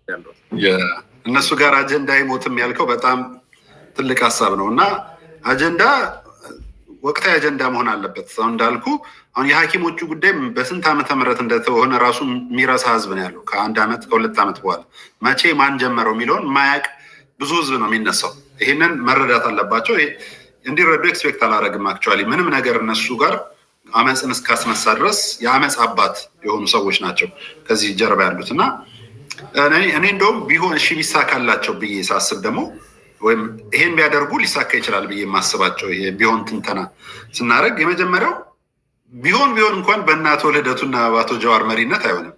ያለው እነሱ ጋር አጀንዳ አይሞትም ያልከው በጣም ትልቅ ሀሳብ ነው እና አጀንዳ ወቅታዊ አጀንዳ መሆን አለበት። አሁን እንዳልኩ አሁን የሐኪሞቹ ጉዳይ በስንት ዓመተ ምህረት እንደተሆነ ራሱ የሚረሳ ህዝብ ነው ያለው። ከ1 ዓመት ከ2 ዓመት በኋላ መቼ ማን ጀመረው የሚለውን ማያቅ ብዙ ህዝብ ነው የሚነሳው። ይሄንን መረዳት አለባቸው። እንዲረዱ ኤክስፔክት አላደረግም። አክቹዋሊ ምንም ነገር እነሱ ጋር አመፅን እስካስነሳ ድረስ የአመፅ አባት የሆኑ ሰዎች ናቸው ከዚህ ጀርባ ያሉት እና እኔ እንደውም ቢሆን እሺ ቢሳካላቸው ብዬ ሳስብ ደግሞ ወይም ይሄን ቢያደርጉ ሊሳካ ይችላል ብዬ የማስባቸው ቢሆን ትንተና ስናደርግ የመጀመሪያው ቢሆን እንኳን በእናቶ ልደቱና በአቶ ጀዋር መሪነት አይሆንም።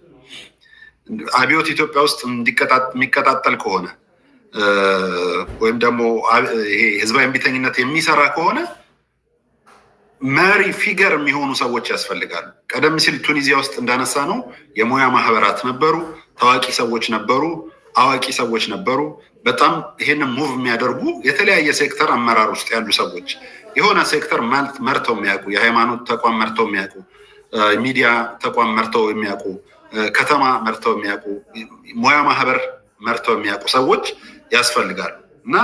አብዮት ኢትዮጵያ ውስጥ የሚቀጣጠል ከሆነ ወይም ደግሞ ይሄ ህዝባዊ እምቢተኝነት የሚሰራ ከሆነ መሪ ፊገር የሚሆኑ ሰዎች ያስፈልጋሉ። ቀደም ሲል ቱኒዚያ ውስጥ እንዳነሳ ነው የሙያ ማህበራት ነበሩ፣ ታዋቂ ሰዎች ነበሩ፣ አዋቂ ሰዎች ነበሩ። በጣም ይሄንን ሙቭ የሚያደርጉ የተለያየ ሴክተር አመራር ውስጥ ያሉ ሰዎች የሆነ ሴክተር መርተው የሚያውቁ፣ የሃይማኖት ተቋም መርተው የሚያውቁ፣ ሚዲያ ተቋም መርተው የሚያውቁ፣ ከተማ መርተው የሚያውቁ፣ ሙያ ማህበር መርተው የሚያውቁ ሰዎች ያስፈልጋሉ እና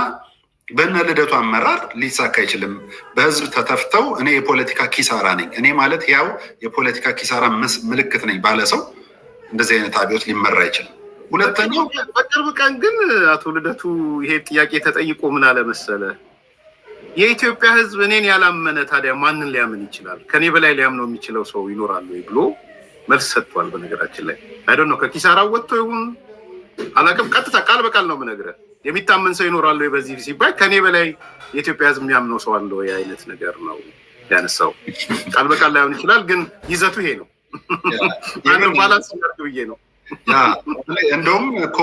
በእነ ልደቱ አመራር ሊሳካ አይችልም። በህዝብ ተተፍተው እኔ የፖለቲካ ኪሳራ ነኝ፣ እኔ ማለት ያው የፖለቲካ ኪሳራ ምልክት ነኝ ባለ ሰው እንደዚህ አይነት አብዮት ሊመራ አይችልም። ሁለተኛው በቅርብ ቀን ግን አቶ ልደቱ ይሄ ጥያቄ ተጠይቆ ምን አለ መሰለ፣ የኢትዮጵያ ህዝብ እኔን ያላመነ ታዲያ ማንን ሊያምን ይችላል? ከኔ በላይ ሊያምነው የሚችለው ሰው ይኖራል ወይ ብሎ መልስ ሰጥቷል። በነገራችን ላይ አይደል ነው ከኪሳራው ወጥቶ ይሁን አላውቅም፣ ቀጥታ ቃል በቃል ነው የምነግርህ። የሚታመን ሰው ይኖራል ወይ በዚህ ሲባል ከኔ በላይ የኢትዮጵያ ህዝብ የሚያምነው ሰው አለ ወይ አይነት ነገር ነው ያነሳው። ቃል በቃል ላይሆን ይችላል፣ ግን ይዘቱ ይሄ ነው። ባላንስ ያደርግ ብዬ ነው። እንደውም እኮ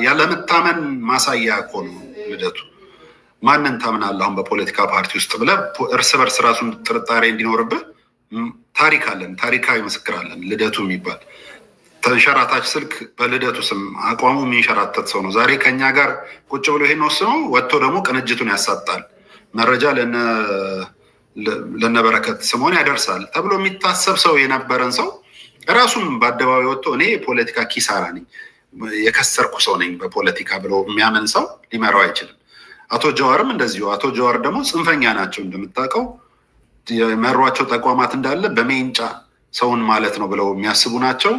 ያለመታመን ማሳያ እኮ ነው ልደቱ። ማንን ታምናለህ አሁን በፖለቲካ ፓርቲ ውስጥ ብለህ እርስ በርስ ራሱን ጥርጣሬ እንዲኖርብህ ታሪክ አለን፣ ታሪካዊ ምስክር አለን። ልደቱ የሚባል ተንሸራታች ስልክ በልደቱ ስም አቋሙ የሚንሸራተት ሰው ነው። ዛሬ ከኛ ጋር ቁጭ ብሎ ይሄን ወስኖ ወጥቶ ደግሞ ቅንጅቱን ያሳጣል፣ መረጃ ለነበረከት ስምኦን ያደርሳል ተብሎ የሚታሰብ ሰው የነበረን ሰው ራሱን በአደባባይ ወጥቶ እኔ የፖለቲካ ኪሳራ ነኝ፣ የከሰርኩ ሰው ነኝ በፖለቲካ ብሎ የሚያምን ሰው ሊመራው አይችልም። አቶ ጀዋርም እንደዚሁ። አቶ ጀዋር ደግሞ ጽንፈኛ ናቸው እንደምታውቀው። የመሯቸው ተቋማት እንዳለ በሜንጫ ሰውን ማለት ነው ብለው የሚያስቡ ናቸው።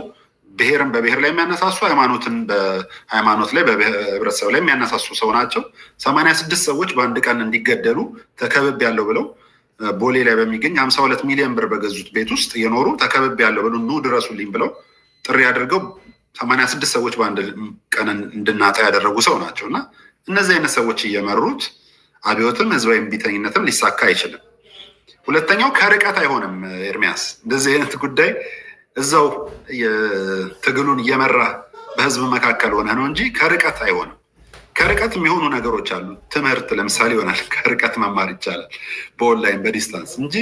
ብሔርን በብሔር ላይ የሚያነሳሱ፣ ሃይማኖትን በሃይማኖት ላይ በህብረተሰብ ላይ የሚያነሳሱ ሰው ናቸው። 86 ሰዎች በአንድ ቀን እንዲገደሉ ተከብብ ያለው ብለው ቦሌ ላይ በሚገኝ 52 ሚሊዮን ብር በገዙት ቤት ውስጥ የኖሩ ተከብብ ያለው ብለው ኑ ድረሱልኝ ብለው ጥሪ አድርገው 86 ሰዎች በአንድ ቀን እንድናጣ ያደረጉ ሰው ናቸው እና እነዚህ አይነት ሰዎች እየመሩት አብዮትም ህዝባዊ እምቢተኝነትም ሊሳካ አይችልም። ሁለተኛው ከርቀት አይሆንም። ኤርሚያስ እንደዚህ አይነት ጉዳይ እዛው ትግሉን እየመራ በህዝብ መካከል ሆነ ነው እንጂ ከርቀት አይሆንም። ከርቀት የሚሆኑ ነገሮች አሉ። ትምህርት ለምሳሌ ይሆናል፣ ከርቀት መማር ይቻላል በኦንላይን በዲስታንስ እንጂ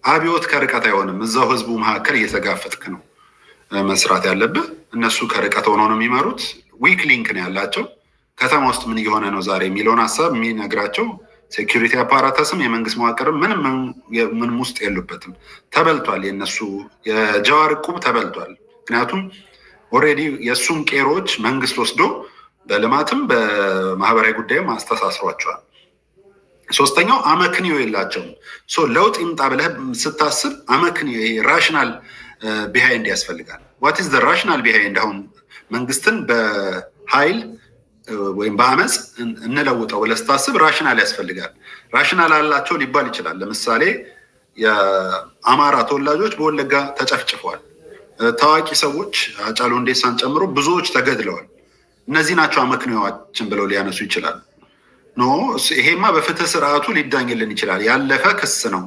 አብዮት ከርቀት አይሆንም። እዛው ህዝቡ መካከል እየተጋፈጥክ ነው መስራት ያለብህ። እነሱ ከርቀት ሆነው ነው የሚመሩት። ዊክ ሊንክ ነው ያላቸው። ከተማ ውስጥ ምን እየሆነ ነው ዛሬ የሚለውን ሀሳብ የሚነግራቸው ሴኪሪቲ አፓራተስም የመንግስት መዋቅርም ምንም ውስጥ የሉበትም። ተበልቷል። የነሱ የጀዋር ዕቁብ ተበልቷል። ምክንያቱም ኦልሬዲ የእሱን ቄሮች መንግስት ወስዶ በልማትም በማህበራዊ ጉዳይም አስተሳስሯቸዋል። ሶስተኛው አመክንዮ የላቸውም። ለውጥ ይምጣ ብለህ ስታስብ አመክንዮ ራሽናል ቢሃይንድ ያስፈልጋል። ዋት ኢዝ ዘ ራሽናል ቢሃይንድ? አሁን መንግስትን በኃይል ወይም በአመፅ እንለውጠው ብለህ ስታስብ ራሽናል ያስፈልጋል። ራሽናል አላቸው ሊባል ይችላል። ለምሳሌ የአማራ ተወላጆች በወለጋ ተጨፍጭፈዋል። ታዋቂ ሰዎች ሃጫሉ ሁንዴሳን ጨምሮ ብዙዎች ተገድለዋል። እነዚህ ናቸው አመክንዮዋችን ብለው ሊያነሱ ይችላሉ። ኖ ይሄማ በፍትህ ስርዓቱ ሊዳኝልን ይችላል፣ ያለፈ ክስ ነው።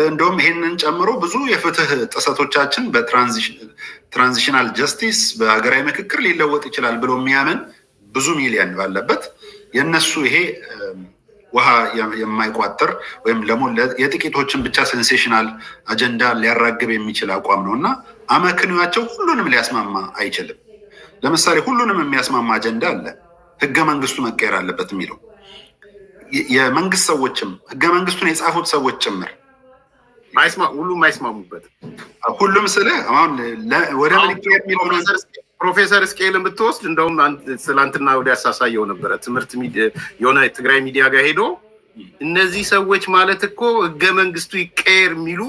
እንደውም ይሄንን ጨምሮ ብዙ የፍትህ ጥሰቶቻችን በትራንዚሽናል ጀስቲስ በሀገራዊ ምክክር ሊለወጥ ይችላል ብሎ የሚያምን ብዙ ሚሊዮን ባለበት የነሱ ይሄ ውሃ የማይቋጥር ወይም ደግሞ የጥቂቶችን ብቻ ሴንሴሽናል አጀንዳ ሊያራግብ የሚችል አቋም ነው እና አመክንዮአቸው ሁሉንም ሊያስማማ አይችልም። ለምሳሌ ሁሉንም የሚያስማማ አጀንዳ አለ፣ ህገ መንግስቱ መቀየር አለበት የሚለው የመንግስት ሰዎችም ህገ መንግስቱን የጻፉት ሰዎች ጭምር ሁሉም አይስማሙበት። ሁሉም ስለ አሁን ወደ ምን የሚለው ፕሮፌሰር እስቄልን ብትወስድ እንደውም ትላንትና ወደ ያሳሳየው ነበረ ትምህርት የሆነ ትግራይ ሚዲያ ጋር ሄዶ እነዚህ ሰዎች ማለት እኮ ህገ መንግስቱ ይቀየር የሚሉ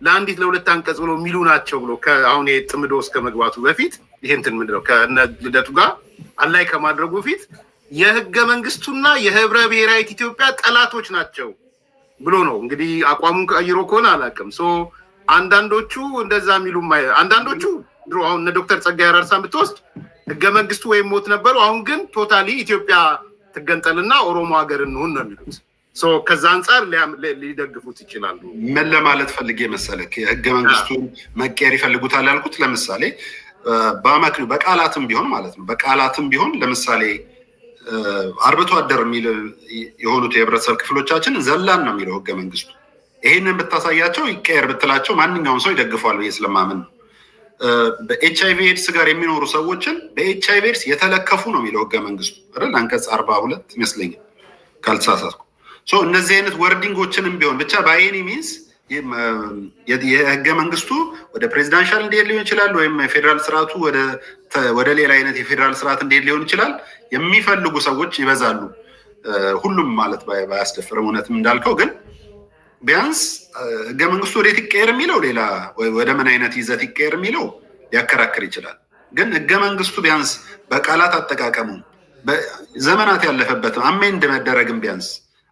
ለአንዲት ለሁለት አንቀጽ ብሎ የሚሉ ናቸው ብሎ አሁን ጥምዶ እስከ መግባቱ በፊት ይሄንትን ምንድነው ከነ ልደቱ ጋር አላይ ከማድረጉ በፊት የህገ መንግስቱና የህብረ ብሔራዊት ኢትዮጵያ ጠላቶች ናቸው ብሎ ነው እንግዲህ አቋሙን ቀይሮ ከሆነ አላውቅም። አንዳንዶቹ እንደዛ የሚሉም አንዳንዶቹ ድሮ አሁን ዶክተር ጸጋዬ አራርሳን ብትወስድ ህገ መንግስቱ ወይም ሞት ነበሩ፣ አሁን ግን ቶታሊ ኢትዮጵያ ትገንጠልና ኦሮሞ ሀገር እንሁን ነው የሚሉት። ከዛ አንጻር ሊደግፉት ይችላሉ። ምን ለማለት ፈልጌ መሰለህ ህገ መንግስቱን መቀየር ይፈልጉታል ያልኩት ለምሳሌ በአማክሉ በቃላትም ቢሆን ማለት ነው። በቃላትም ቢሆን ለምሳሌ አርብቶ አደር የሚል የሆኑት የህብረተሰብ ክፍሎቻችን ዘላን ነው የሚለው ህገ መንግስቱ። ይሄንን ብታሳያቸው ይቀየር ብትላቸው ማንኛውም ሰው ይደግፏል ብዬ ስለማምን ነው። በኤችአይቪ ኤድስ ጋር የሚኖሩ ሰዎችን በኤችአይቪ ኤድስ የተለከፉ ነው የሚለው ህገ መንግስቱ አይደል? አንቀጽ 42 ይመስለኛል ካልተሳሳትኩ። እነዚህ አይነት ወርዲንጎችንም ቢሆን ብቻ በአይኒ ሚንስ የህገ መንግስቱ ወደ ፕሬዚዳንሻል እንዲሄድ ሊሆን ይችላል፣ ወይም የፌዴራል ስርዓቱ ወደ ሌላ አይነት የፌዴራል ስርዓት እንዲሄድ ሊሆን ይችላል። የሚፈልጉ ሰዎች ይበዛሉ። ሁሉም ማለት ባያስደፍርም እውነትም እንዳልከው ግን ቢያንስ ህገ መንግስቱ ወዴት ይቀየር የሚለው ሌላ ወደ ምን አይነት ይዘት ይቀየር የሚለው ሊያከራክር ይችላል። ግን ህገ መንግስቱ ቢያንስ በቃላት አጠቃቀሙ ዘመናት ያለፈበት አሜንድ መደረግም ቢያንስ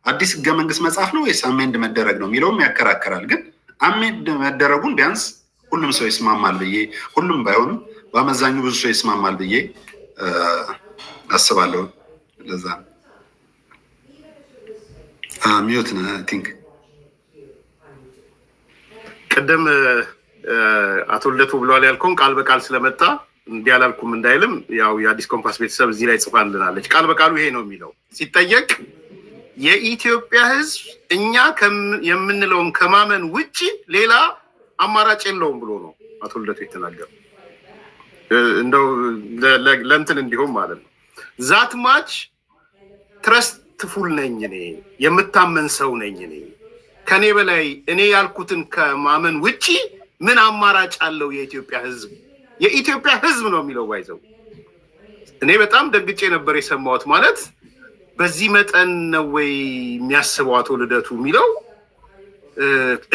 አዲስ ህገ መንግስት መጽሐፍ ነው ወይስ አሜንድ መደረግ ነው የሚለውም ያከራከራል። ግን አሜንድ መደረጉን ቢያንስ ሁሉም ሰው ይስማማል ብዬ ሁሉም ባይሆንም በአመዛኙ ብዙ ሰው ይስማማል ብዬ አስባለሁ። ለዛ ሚዩት ነው አይ ቲንክ ቅድም አቶ ልደቱ ብለዋል ያልከውን ቃል በቃል ስለመጣ እንዲህ አላልኩም እንዳይልም ያው የአዲስ ኮምፓስ ቤተሰብ እዚህ ላይ ጽፋልናለች። ቃል በቃሉ ይሄ ነው የሚለው ሲጠየቅ የኢትዮጵያ ህዝብ እኛ የምንለውን ከማመን ውጪ ሌላ አማራጭ የለውም ብሎ ነው አቶ ልደቱ የተናገረው። እንደው ለእንትን እንዲሆን ማለት ነው ዛት ማች ትረስትፉል ነኝ እኔ የምታመን ሰው ነኝ እኔ ከኔ በላይ እኔ ያልኩትን ከማመን ውጪ ምን አማራጭ አለው የኢትዮጵያ ህዝብ? የኢትዮጵያ ህዝብ ነው የሚለው ባይዘው እኔ በጣም ደግጬ ነበር የሰማሁት። ማለት በዚህ መጠን ነው ወይ የሚያስበው አቶ ልደቱ የሚለው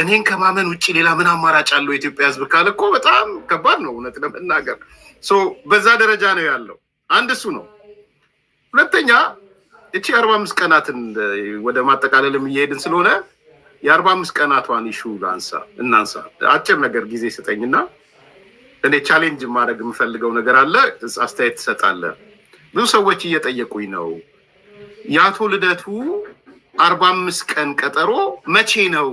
እኔን ከማመን ውጪ ሌላ ምን አማራጭ አለው የኢትዮጵያ ህዝብ ካለ እኮ በጣም ከባድ ነው እውነት ለመናገር። በዛ ደረጃ ነው ያለው። አንድ እሱ ነው። ሁለተኛ እቺ 45 ቀናትን ወደ ማጠቃለልም እየሄድን ስለሆነ የ45 ቀናቷን ኢሹ እናንሳ። አጭር ነገር ጊዜ ስጠኝና እኔ ቻሌንጅ ማድረግ የምፈልገው ነገር አለ፣ አስተያየት ትሰጣለህ። ብዙ ሰዎች እየጠየቁኝ ነው የአቶ ልደቱ 45 ቀን ቀጠሮ መቼ ነው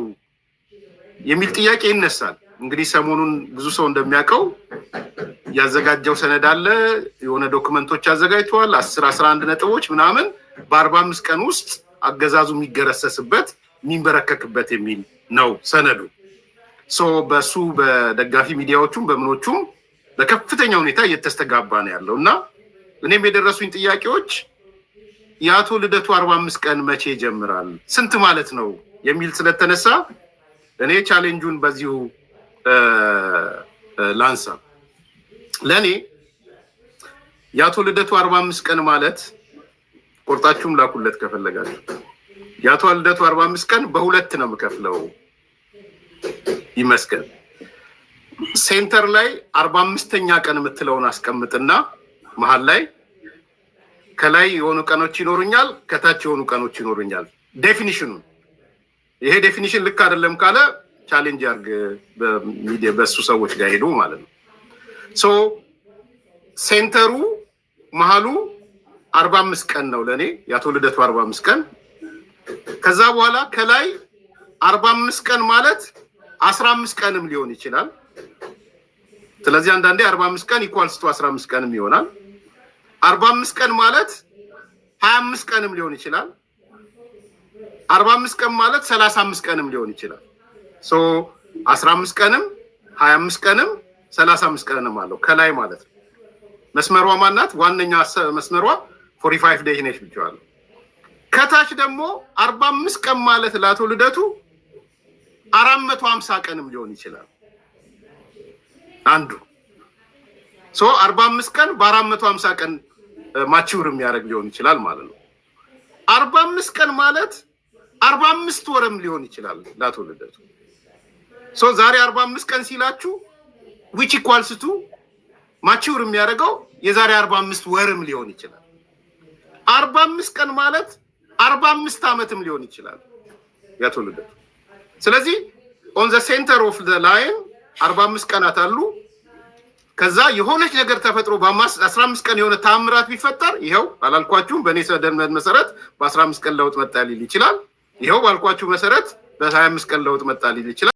የሚል ጥያቄ ይነሳል። እንግዲህ ሰሞኑን ብዙ ሰው እንደሚያውቀው ያዘጋጀው ሰነድ አለ፣ የሆነ ዶክመንቶች አዘጋጅተዋል፣ 10-11 ነጥቦች ምናምን በ45 ቀን ውስጥ አገዛዙ የሚገረሰስበት የሚንበረከክበት የሚል ነው ሰነዱ። በሱ በደጋፊ ሚዲያዎቹም በምኖቹም በከፍተኛ ሁኔታ እየተስተጋባ ነው ያለው እና እኔም የደረሱኝ ጥያቄዎች የአቶ ልደቱ 45 ቀን መቼ ይጀምራል፣ ስንት ማለት ነው የሚል ስለተነሳ እኔ ቻሌንጁን በዚሁ ላንሳ። ለእኔ የአቶ ልደቱ 45 ቀን ማለት ቆርጣችሁም ላኩለት ከፈለጋችሁ የአቶ ልደቱ 45 ቀን በሁለት ነው የምከፍለው ይመስገን። ሴንተር ላይ 45ኛ ቀን የምትለውን አስቀምጥና መሀል ላይ ከላይ የሆኑ ቀኖች ይኖሩኛል፣ ከታች የሆኑ ቀኖች ይኖሩኛል። ዴፊኒሽኑ ይሄ ዴፊኒሽን ልክ አይደለም ካለ ቻሌንጅ ያርግ በሚዲያ በሱ ሰዎች ጋር ሄዱ ማለት ነው። ሴንተሩ መሀሉ 45 ቀን ነው ለኔ የአቶ ልደቱ 45 ቀን። ከዛ በኋላ ከላይ 45 ቀን ማለት 15 ቀንም ሊሆን ይችላል። ስለዚህ አንዳንዴ 45 ቀን ኢኳልስ ቱ 15 ቀንም ይሆናል። 45 ቀን ማለት 25 ቀንም ሊሆን ይችላል። 45 ቀን ማለት 35 ቀንም ሊሆን ይችላል። 15 ቀንም 25 ቀንም 35 ቀንም አለው ከላይ ማለት ነው። መስመሯ ማናት? ዋነኛ መስመሯ 45 ዴይ ነች ብቻዋል። ከታች ደግሞ 45 ቀን ማለት ለአቶ ልደቱ 450 ቀንም ሊሆን ይችላል። አንዱ 45 ቀን በ450 ቀን ማቹር የሚያደርግ ሊሆን ይችላል ማለት ነው። 45 ቀን ማለት 45 ወርም ሊሆን ይችላል ለአቶ ልደቱ። ዛሬ 45 ቀን ሲላችሁ which equals to ማቹር የሚያደርገው የዛሬ 45 ወርም ሊሆን ይችላል። 45 ቀን ማለት 45 ዓመትም ሊሆን ይችላል የአቶ ልደቱ። ስለዚህ on the center of the line 45 ቀናት አሉ። ከዛ የሆነች ነገር ተፈጥሮ በ15 ቀን የሆነ ታምራት ቢፈጠር ይሄው አላልኳችሁም? በእኔ ሰደመድ መሰረት በ15 ቀን ለውጥ መጣ ሊል ይችላል። ይሄው ባልኳችሁ መሰረት በ25 ቀን ለውጥ መጣ ሊል ይችላል።